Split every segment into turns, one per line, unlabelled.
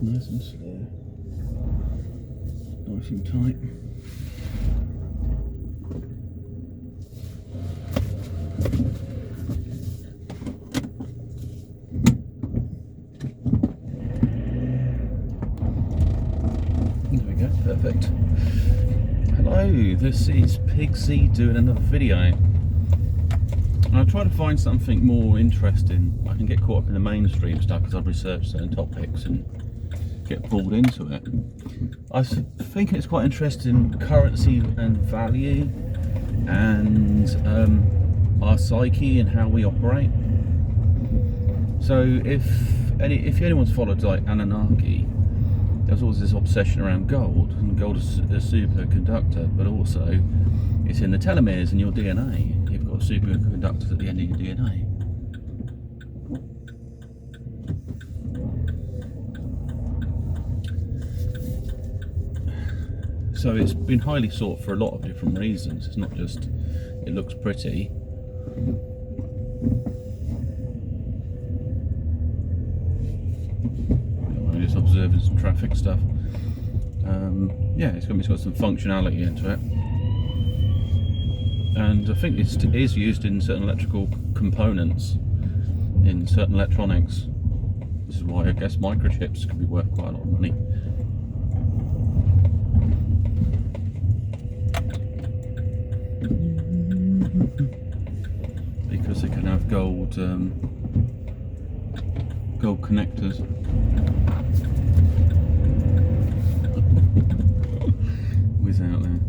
Nice and slow. Nice and tight. There we go, perfect. Hello, this is Pigsy doing another video. I try to find something more interesting. I can get caught up in the mainstream stuff because I've researched certain topics and get pulled into it. I think it's quite interesting, currency and value, and our psyche and how we operate. So if anyone's followed like Anunkai, there's always this obsession around gold, and gold is a superconductor, but also it's in the telomeres in your DNA. You've got superconductors at the end of your DNA. So it's been highly sought for a lot of different reasons. It's not just it looks pretty. I'm just observing some traffic stuff. Yeah, it's got some functionality into it. And I think it is used in certain electrical components, in certain electronics. This is why I guess microchips could be worth quite a lot of money. Because they can have gold connectors. Whiz out there.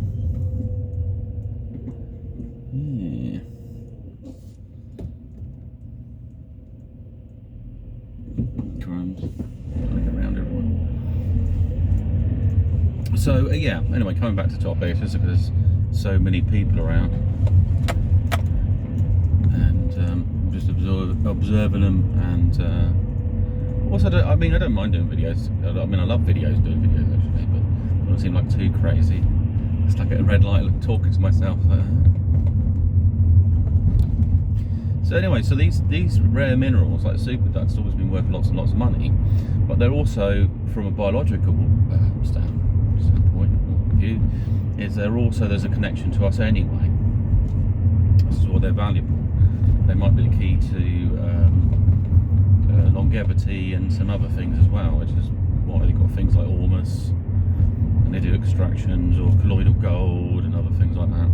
Yeah. Crumbs. Trying to get around everyone. So yeah. Anyway, coming back to topic, just because there's so many people around. I'm just observing them, and also I don't mind doing videos. I love doing videos actually, but I don't seem like too crazy. It's like at a red light talking to myself. So anyway, so these rare minerals like superconductors have always been worth lots and lots of money, but they're also, from a biological standpoint of view, there's a connection to us anyway. This is why they're valuable. They might be the key to longevity and some other things as well, which is why they've got things like ormus, and they do extractions, or colloidal gold and other things like that.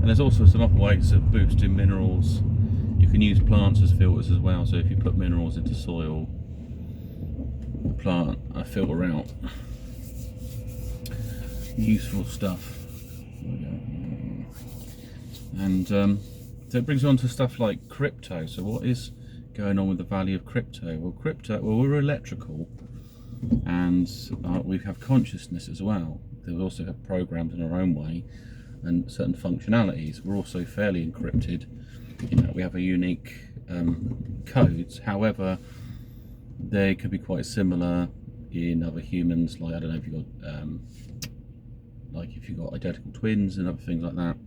And there's also some other ways of boosting minerals. You can use plants as filters as well, so if you put minerals into soil, the plant will filter out useful stuff. And so it brings on to stuff like crypto. So what is going on with the value of crypto? Well, we're electrical, and we have consciousness as well. We also have programs in our own way and certain functionalities. We're also fairly encrypted. We have a unique codes. However, they could be quite similar in other humans. Like, I don't know if you've got identical twins and other things like that.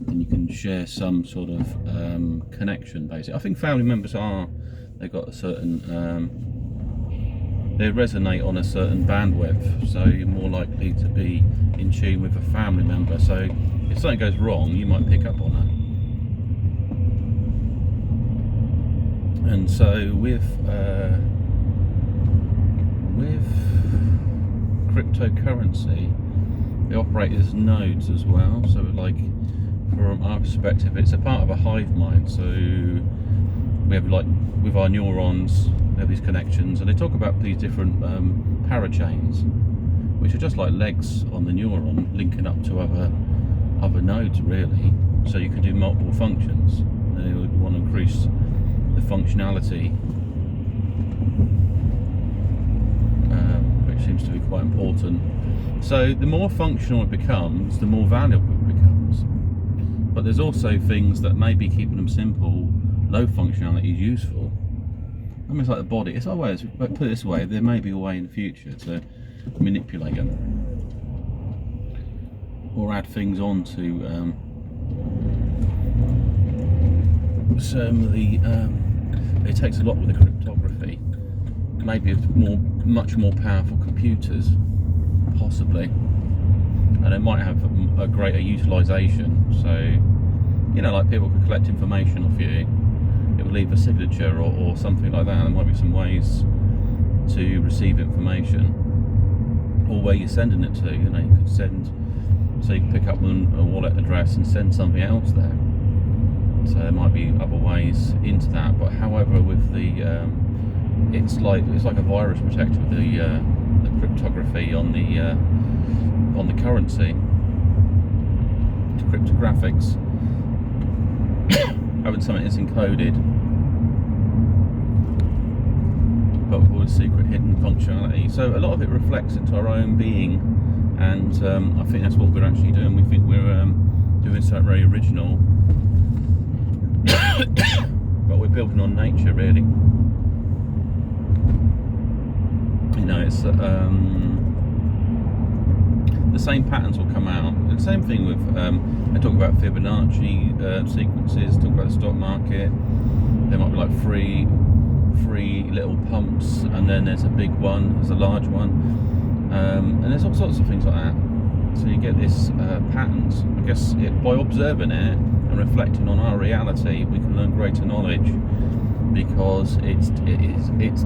And you can share some sort of connection, basically. I think family members they've got a certain, they resonate on a certain bandwidth, so you're more likely to be in tune with a family member. So if something goes wrong, you might pick up on it. And so with cryptocurrency, they operate as nodes as well. So like, from our perspective, it's a part of a hive mind. So we have, like, with our neurons, we have these connections, and they talk about these different parachains, which are just like legs on the neuron linking up to other nodes, really. So you can do multiple functions. And they would want to increase the functionality, which seems to be quite important. So the more functional it becomes, the more valuable it becomes. But there's also things that may be keeping them simple, low functionality is useful. I mean, it's like the body. It's always, but put it this way, there may be a way in the future to manipulate them or add things on to some of the it takes a lot with the cryptography. Maybe much more powerful computers, possibly, and it might have a greater utilisation. So, you know, like people could collect information off you. It would leave a signature or something like that. There might be some ways to receive information, or where you're sending it to. You know, you could send, so you can pick up a wallet address and send something else there. So there might be other ways into that. But however, with the it's like a virus protector with the cryptography on the currency, the cryptographics, having something that's encoded, but with all the secret hidden functionality. So a lot of it reflects into our own being, and I think that's what we're actually doing. We think we're doing something very original, but we're building on nature, really. You know, it's the same patterns will come out. And same thing with I talk about Fibonacci sequences, talk about the stock market. There might be like three little pumps, and then there's a big one, there's a large one, and there's all sorts of things like that. So you get this patterns. I guess by observing it and reflecting on our reality, we can learn greater knowledge, because it's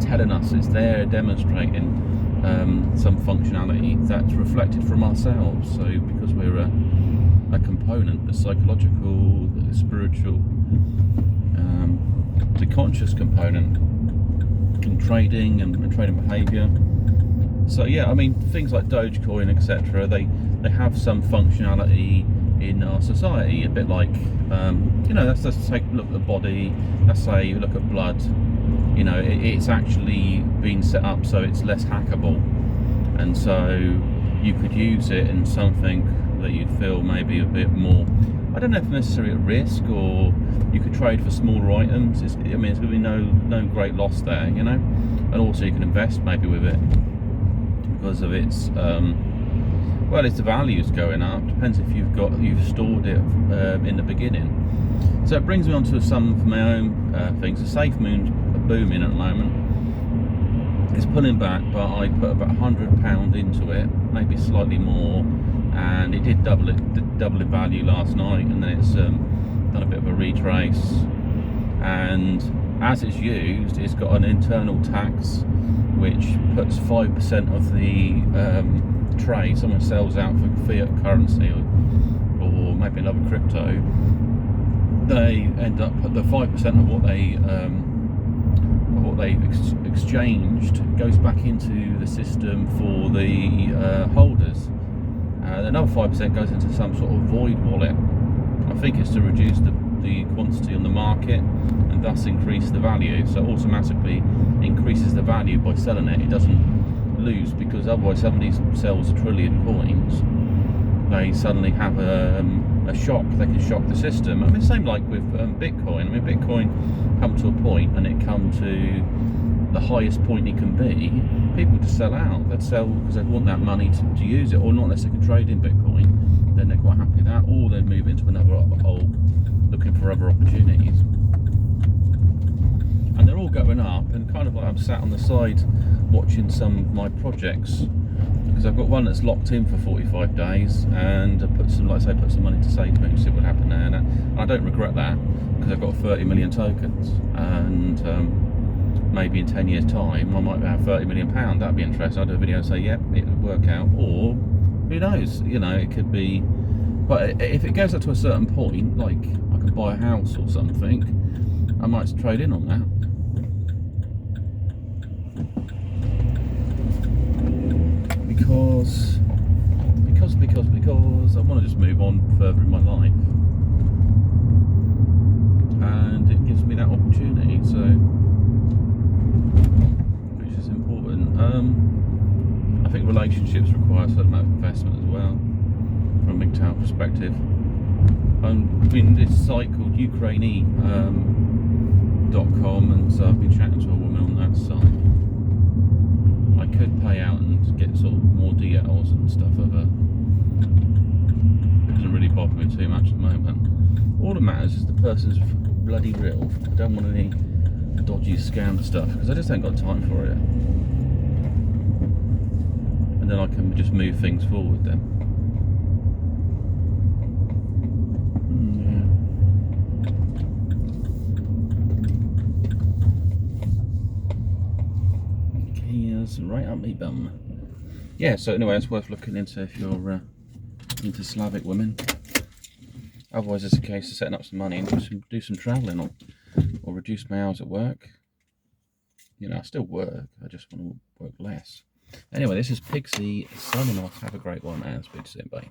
telling us, it's there demonstrating some functionality that's reflected from ourselves. So because we're a component, the psychological, the spiritual, the conscious component in trading and trading behaviour. So yeah, I mean, things like Dogecoin, etc., they have some functionality in our society, a bit like you know, let's take a look at the body. Let's say you look at blood. You know, it's actually been set up so it's less hackable, and so you could use it in something that you'd feel maybe a bit more, I don't know if necessarily at risk, or you could trade for smaller items. I mean, there's going to be no great loss there, you know. And also you can invest maybe with it because of its well, its value's going up. Depends if you've stored it in the beginning. So it brings me on to some of my own things. The Safe Moon's booming at the moment. It's pulling back, but I put about £100 into it, maybe slightly more, and it did double in value last night, and then it's done a bit of a retrace. And as it's used, it's got an internal tax which puts 5% of the trade someone sells out for fiat currency or maybe another crypto, they end up the 5% of what they've exchanged goes back into the system for the holders. Another 5% goes into some sort of void wallet. I think it's to reduce the quantity on the market and thus increase the value. So it automatically increases the value by selling it. It doesn't lose, because otherwise somebody sells 1 trillion coins, they suddenly have a shock. They can shock the system. I mean, same like with Bitcoin. I mean, Bitcoin come to a point, and it come to the highest point it can be, people just sell out. They'd sell because they want that money to use it, or not unless they can trade in Bitcoin. Then they're quite happy with that, or they'd move into another hole looking for other opportunities. And they're all going up, and kind of like I'm sat on the side watching some of my projects, because I've got one that's locked in for 45 days, and I put some money to Safe Moon to see what happened there, and I don't regret that, because I've got 30 million tokens, and maybe in 10 years time I might have £30 million. That'd be interesting. I'd do a video and say, yep, it would work out, or who knows, you know, it could be. But if it goes up to a certain point, like I could buy a house or something, I might trade in on that. Because I want to just move on further in my life, and it gives me that opportunity, so, which is important. I think relationships require a certain amount of investment as well, from a MGTOW perspective. I'm in this site called Ukraine.com, and so I've been chatting to a woman on that site. I could pay out and get sort of more DLs and stuff of her. It doesn't really bother me too much at the moment. All that matters is the person's bloody real. I don't want any dodgy scam stuff because I just ain't got time for it. And then I can just move things forward then. Keys right up me bum. Yeah, so anyway, it's worth looking into if you're into Slavic women. Otherwise, it's a case of setting up some money and do some travelling or reduce my hours at work. You know, I still work, I just want to work less. Anyway, this is Pixie signing off. Have a great one and speak to you soon. Bye.